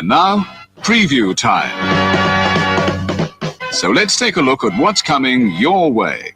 And now, preview time. So let's take a look at what's coming your way.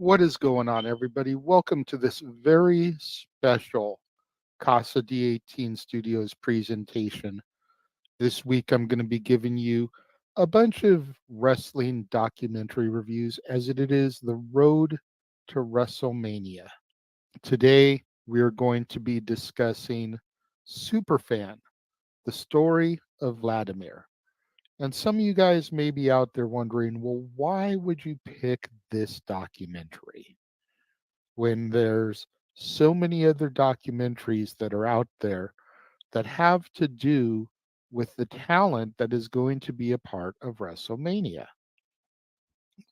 What is going on, everybody? Welcome to this very special Casa D18 Studios presentation. This week, I'm going to be giving you a bunch of wrestling documentary reviews as it is the road to Wrestlemania. Today, we are going to be discussing Superfan, the story of Vladimir. And some of you guys may be out there wondering, well, why would you pick this documentary when there's so many other documentaries that are out there that have to do with the talent that is going to be a part of WrestleMania?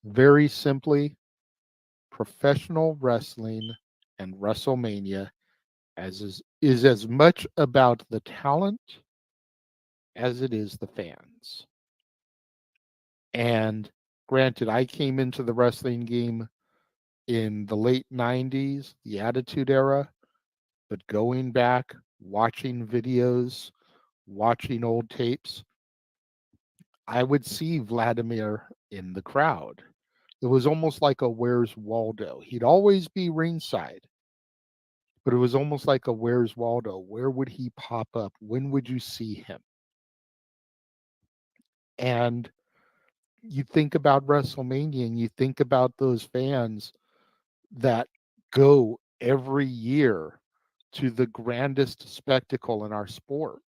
Very simply, professional wrestling and WrestleMania is as much about the talent as it is the fans. And granted, I came into the wrestling game in the late 90s, the Attitude Era, but going back, watching videos, watching old tapes, I would see Vladimir in the crowd. It was almost like a Where's Waldo. He'd always be ringside, but it was almost like a Where's Waldo. Where would he pop up? When would you see him? And you think about WrestleMania and you think about those fans that go every year to the grandest spectacle in our sport.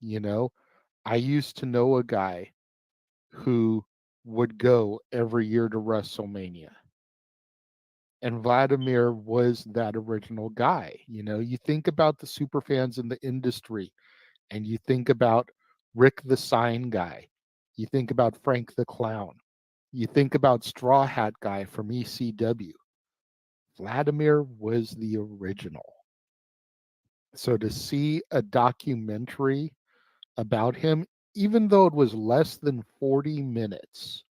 You know, I used to know a guy who would go every year to WrestleMania. And Vladimir was that original guy. You know, you think about the super fans in the industry and you think about Rick the Sign Guy. You think about Frank the Clown. You think about Straw Hat Guy from ECW. Vladimir was the original. So to see a documentary about him, even though it was less than 40 minutes,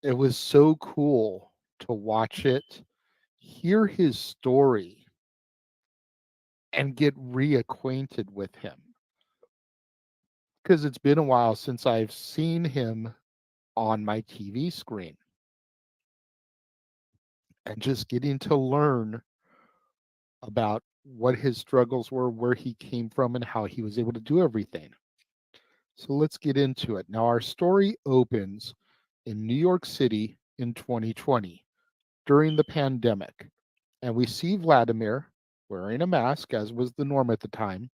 it was so cool to watch it, hear his story, and get reacquainted with him. Because it's been a while since I've seen him on my TV screen. And just getting to learn about what his struggles were, where he came from, and how he was able to do everything. So let's get into it. Now, our story opens in New York City in 2020 during the pandemic. And we see Vladimir wearing a mask, as was the norm at the time,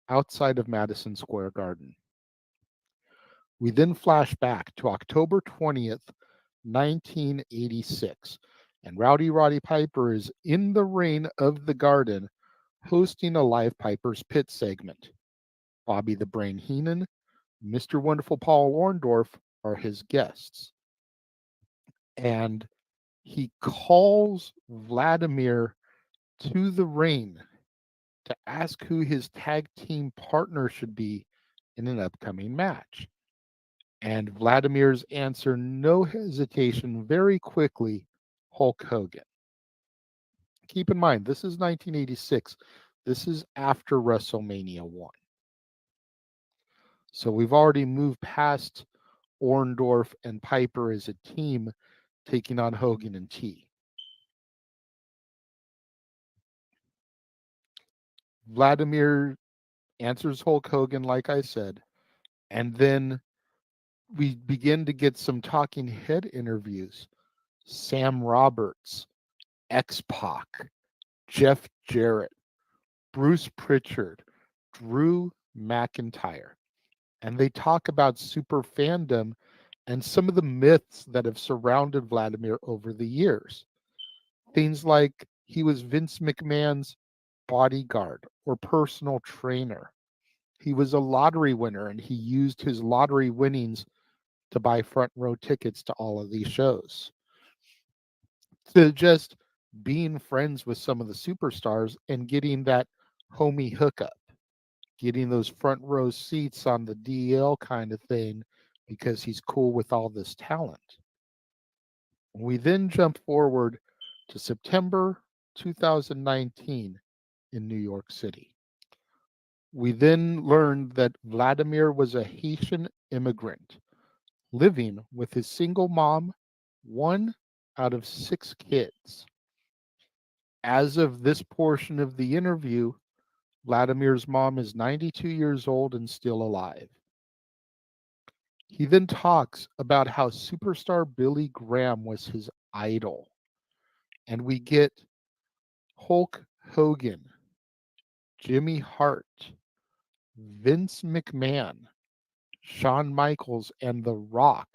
outside of Madison Square Garden. We then flash back to October 20th, 1986, and Rowdy Roddy Piper is in the ring of the Garden hosting a live Piper's Pit segment. Bobby the Brain Heenan, Mr. Wonderful Paul Orndorff are his guests. And he calls Vladimir to the ring to ask who his tag team partner should be in an upcoming match. And Vladimir's answer, no hesitation, very quickly, Hulk Hogan. Keep in mind, this is 1986. This is after WrestleMania 1. So we've already moved past Orndorff and Piper as a team taking on Hogan and T. Vladimir answers Hulk Hogan, like I said, and then we begin to get some talking head interviews. Sam Roberts, X-Pac, Jeff Jarrett, Bruce Pritchard, Drew McIntyre. And they talk about super fandom and some of the myths that have surrounded Vladimir over the years. Things like he was Vince McMahon's bodyguard or personal trainer. He was a lottery winner and he used his lottery winnings to buy front row tickets to all of these shows. To just being friends with some of the superstars and getting that homie hookup, getting those front row seats on the DL kind of thing because he's cool with all this talent. We then jump forward to September 2019 in New York City. We then learned that Vladimir was a Haitian immigrant living with his single mom 1 out of 6 kids. As of this portion of the interview, Vladimir's mom is 92 years old and still alive. He then talks about how superstar Billy Graham was his idol. And we get Hulk Hogan, Jimmy Hart, Vince McMahon, Shawn Michaels, and The Rock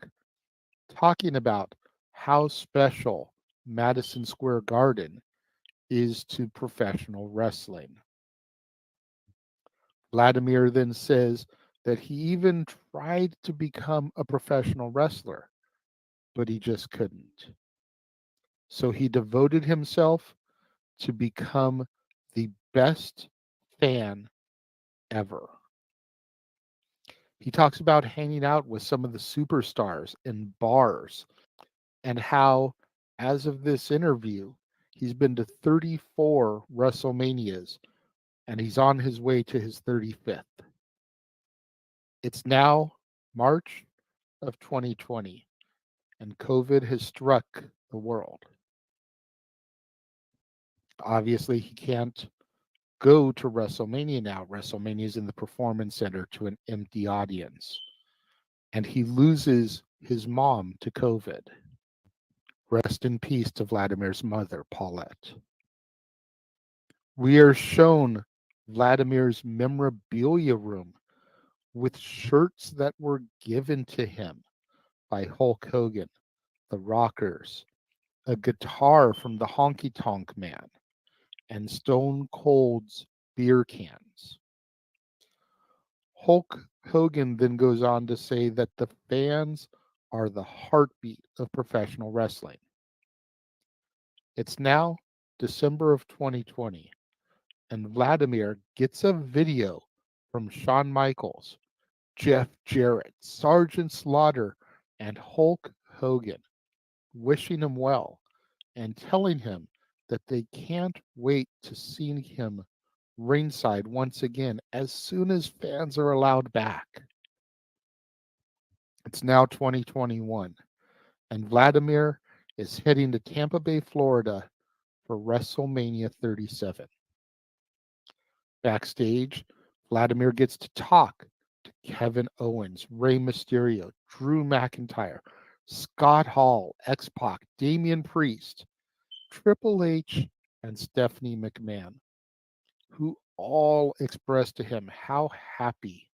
talking about how special Madison Square Garden is to professional wrestling. Vladimir then says that he even tried to become a professional wrestler, but he just couldn't. So he devoted himself to become the best fan ever. He talks about hanging out with some of the superstars in bars and how, as of this interview, he's been to 34 WrestleManias and he's on his way to his 35th. It's now March of 2020 and COVID has struck the world. Obviously, he can't go to WrestleMania now. WrestleMania is in the Performance Center to an empty audience. And he loses his mom to COVID. Rest in peace to Vladimir's mother, Paulette. We are shown Vladimir's memorabilia room with shirts that were given to him by Hulk Hogan, the Rockers, a guitar from the Honky Tonk Man, and Stone Cold's beer cans. Hulk Hogan then goes on to say that the fans are the heartbeat of professional wrestling. It's now December of 2020, and Vladimir gets a video from Shawn Michaels, Jeff Jarrett, Sergeant Slaughter, and Hulk Hogan, wishing him well and telling him that they can't wait to see him ringside once again as soon as fans are allowed back. It's now 2021, and Vladimir is heading to Tampa Bay, Florida for WrestleMania 37. Backstage, Vladimir gets to talk to Kevin Owens, Rey Mysterio, Drew McIntyre, Scott Hall, X-Pac, Damian Priest, Triple H, and Stephanie McMahon, who all express to him how happy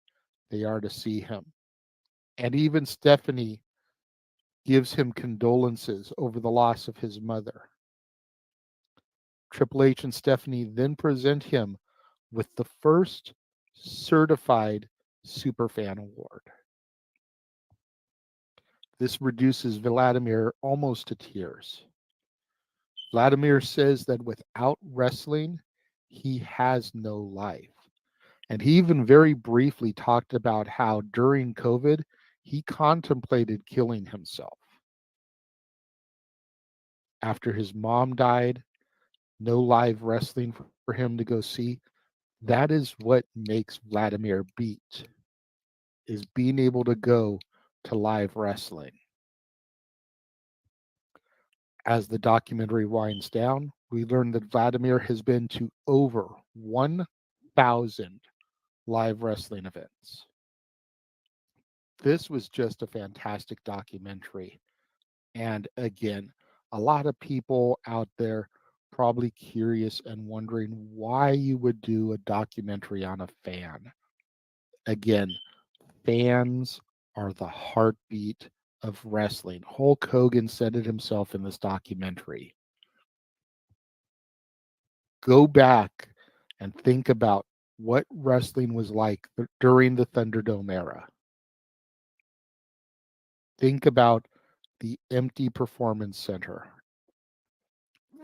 they are to see him. And even Stephanie gives him condolences over the loss of his mother. Triple H and Stephanie then present him with the first certified Superfan award. This reduces Vladimir almost to tears. Vladimir says that without wrestling, he has no life. And he even very briefly talked about how during COVID, he contemplated killing himself. After his mom died, no live wrestling for him to go see. That is what makes Vladimir beat, is being able to go to live wrestling. As the documentary winds down, we learn that Vladimir has been to over 1,000 live wrestling events. This was just a fantastic documentary. And again, a lot of people out there probably curious and wondering why you would do a documentary on a fan. Again, fans are the heartbeat of wrestling. Hulk Hogan said it himself in this documentary. Go back and think about what wrestling was like during the Thunderdome era. Think about the empty performance center.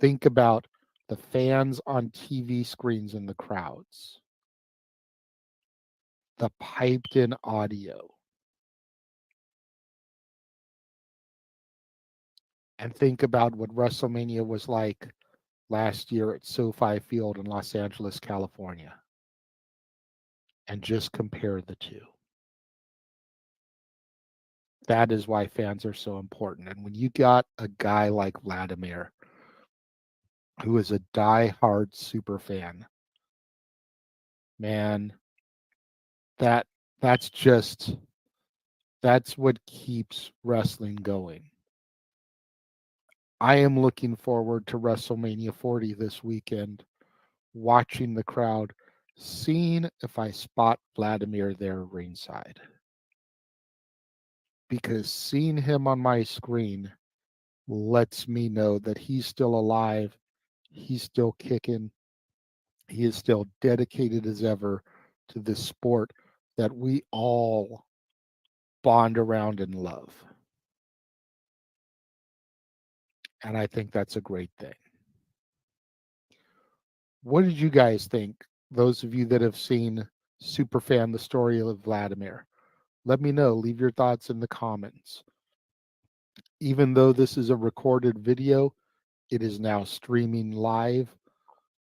Think about the fans on TV screens in the crowds, the piped in audio. And think about what WrestleMania was like last year at SoFi Field in Los Angeles, California. And just compare the two. That is why fans are so important. And when you got a guy like Vladimir, who is a die-hard super fan, man, that that's just that's what keeps wrestling going. I am looking forward to WrestleMania 40 this weekend, watching the crowd, seeing if I spot Vladimir there ringside. Because seeing him on my screen lets me know that he's still alive, he's still kicking, he is still dedicated as ever to this sport that we all bond around and love. And I think that's a great thing. What did you guys think? Those of you that have seen Superfan, the story of Vladimir, let me know. Leave your thoughts in the comments. Even though this is a recorded video, it is now streaming live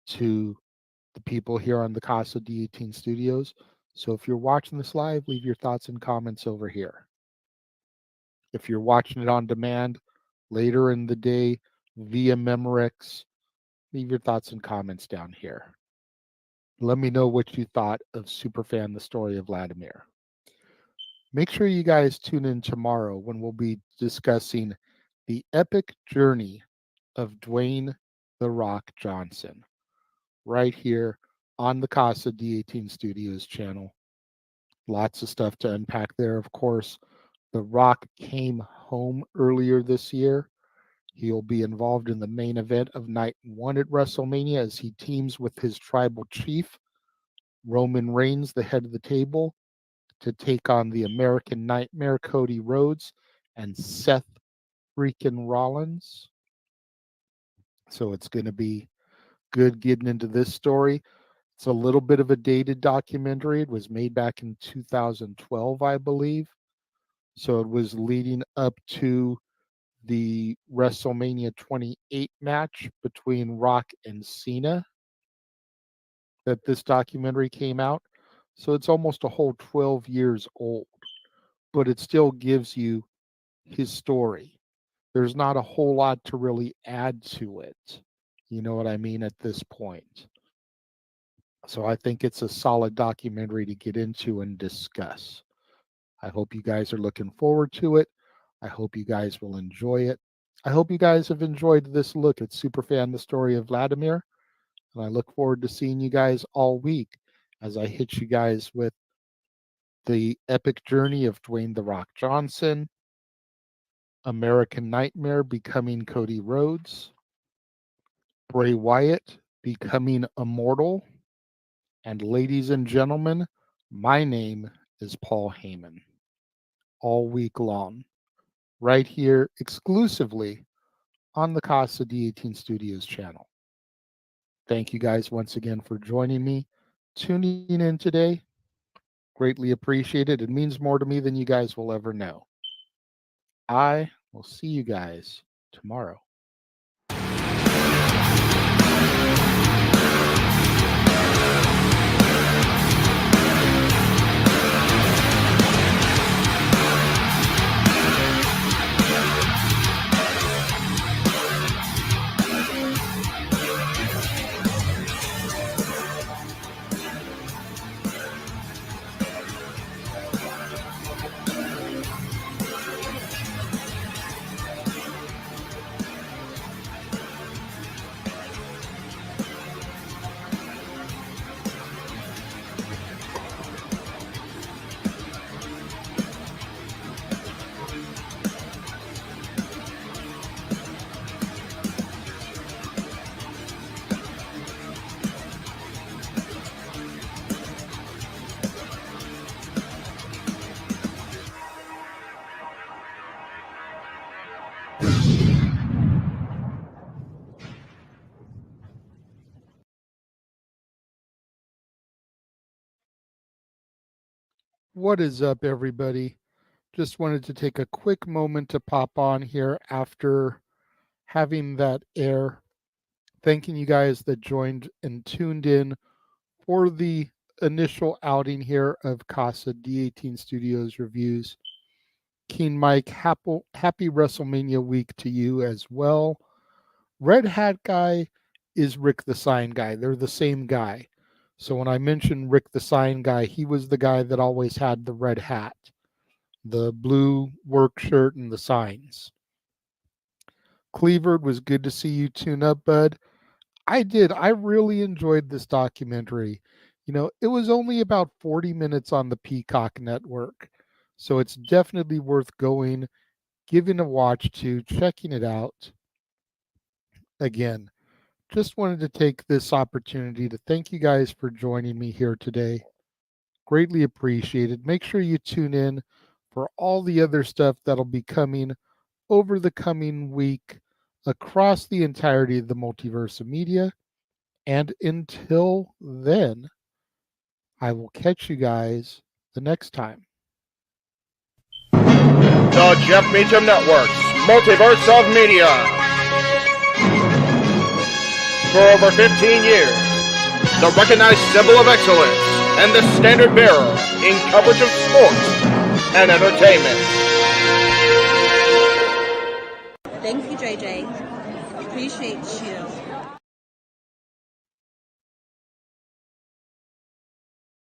to the people here on the Casa D18 Studios. So if you're watching this live, leave your thoughts and comments over here. If you're watching it on demand later in the day via Memorex, leave your thoughts and comments down here. Let me know what you thought of Superfan, the story of Vladimir. Make sure you guys tune in tomorrow when we'll be discussing the epic journey of Dwayne "The Rock" Johnson right here on the Casa D18 Studios channel. Lots of stuff to unpack there. Of course, The Rock came home earlier this year. He'll be involved in the main event of night one at WrestleMania as he teams with his tribal chief, Roman Reigns, the head of the table, to take on the American Nightmare, Cody Rhodes, and Seth freaking Rollins. So it's going to be good getting into this story. It's a little bit of a dated documentary. It was made back in 2012, I believe. So it was leading up to the WrestleMania 28 match between Rock and Cena that this documentary came out. So it's almost a whole 12 years old, but it still gives you his story. There's not a whole lot to really add to it. You know what I mean at this point. So I think it's a solid documentary to get into and discuss. I hope you guys are looking forward to it. I hope you guys will enjoy it. I hope you guys have enjoyed this look at Superfan, the story of Vladimir. And I look forward to seeing you guys all week as I hit you guys with the epic journey of Dwayne "The Rock" Johnson, American Nightmare becoming Cody Rhodes, Bray Wyatt becoming immortal, and ladies and gentlemen, my name is Paul Heyman. All week long, right here exclusively on the Casa D18 Studios channel. Thank you guys once again for joining me, tuning in today. Greatly appreciated. It means more to me than you guys will ever know. I will see you guys tomorrow. What is up, everybody? Just wanted to take a quick moment to pop on here after having that air. Thanking you guys that joined and tuned in for the initial outing here of Casa D18 Studios Reviews. King Mike, happy WrestleMania week to you as well. Red Hat Guy is Rick the Sign Guy. They're the same guy. So when I mentioned Rick the Sign Guy, he was the guy that always had the red hat, the blue work shirt, and the signs. Cleaver, was good to see you tune up, bud. I did. I really enjoyed this documentary. It was only about 40 minutes on the Peacock network. So it's definitely worth going, giving a watch to, checking it out. Again, just wanted to take this opportunity to thank you guys for joining me here today. Greatly appreciated. Make sure you tune in for all the other stuff that'll be coming over the coming week across the entirety of the multiverse of media. And until then, I will catch you guys the next time. The Jeff Meacham Network's Multiverse of Media. For over 15 years, the recognized symbol of excellence and the standard bearer in coverage of sports and entertainment. Thank you, JJ. Appreciate you.